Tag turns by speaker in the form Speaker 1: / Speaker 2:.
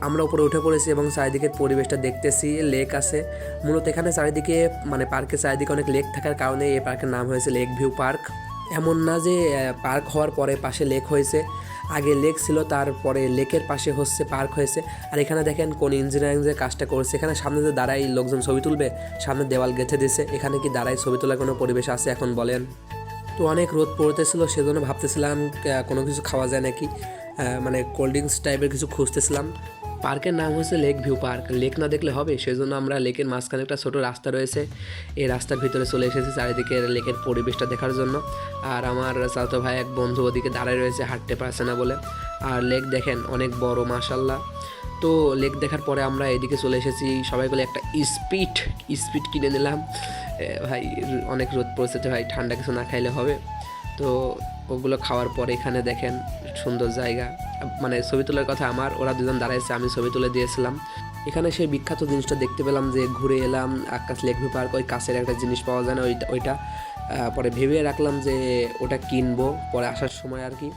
Speaker 1: আমরা উপরে উঠে পড়েছি এবং চারিদিকের পরিবেশটা দেখতেছি। লেক আছে মূলত এখানে চারিদিকে, মানে পার্কের চারিদিকে অনেক লেক থাকার কারণে এই পার্কের নাম হয়েছে লেক ভিউ পার্ক। এমন না যে পার্ক হওয়ার পরে পাশে লেক হয়েছে, আগে লেক ছিল তারপরে লেকের পাশে হচ্ছে পার্ক হয়েছে। আর এখানে দেখেন কোন ইঞ্জিনিয়ারিং যে কাজটা করছে, এখানে সামনে যে দাঁড়াই লোকজন ছবি তুলবে, সামনে দেওয়াল গেঁথে দিছে। এখানে কি দাঁড়াই ছবি তোলার কোনো পরিবেশ আছে এখন বলেন? তো অনেক রোদ পড়তেছিল, সেজন্য ভাবতেছিলাম কোনো কিছু খাওয়া যায় নাকি, মানে কোল্ড ড্রিঙ্কস টাইপের কিছু খুঁজতেছিলাম। পার্কের নাম হচ্ছে লেক ভিউ পার্ক, লেক না দেখলে হবে, সেজন্য আমরা লেকের মাঝখানে একটা ছোটো রাস্তা রয়েছে, এই রাস্তার ভিতরে চলে এসেছি চারিদিকে লেকের পরিবেশটা দেখার জন্য। আর আমার চাচাতো ভাই এক বন্ধু ওদিকে দাঁড়ায় রয়েছে, হাঁটতে পারছে না বলে। আর লেক দেখেন অনেক বড় মাশাল্লাহ। তো লেক দেখার পরে আমরা এদিকে চলে এসেছি, সবাই বলে একটা স্পিড কিনে নিলাম। ভাই অনেক রোদ পড়েছে ভাই, ঠান্ডা কিছু না খাইলে হবে। তো ওগুলো খাওয়ার পরে এখানে দেখেন সুন্দর জায়গা, মানে ছবি তোলার কথা আমার, ওরা দুজন দাঁড়াইছে, আমি ছবি তুলে দিয়েছিলাম। এখানে সেই বিখ্যাত জিনিসটা দেখতে পেলাম যে ঘুরে এলাম আকাশ লেক ভিউ পার্ক, ওই কাছের একটা জিনিস পাওয়া যায় না ওইটা পরে ভেবে রাখলাম যে ওটা কিনবো পরে আসার সময় আর কি।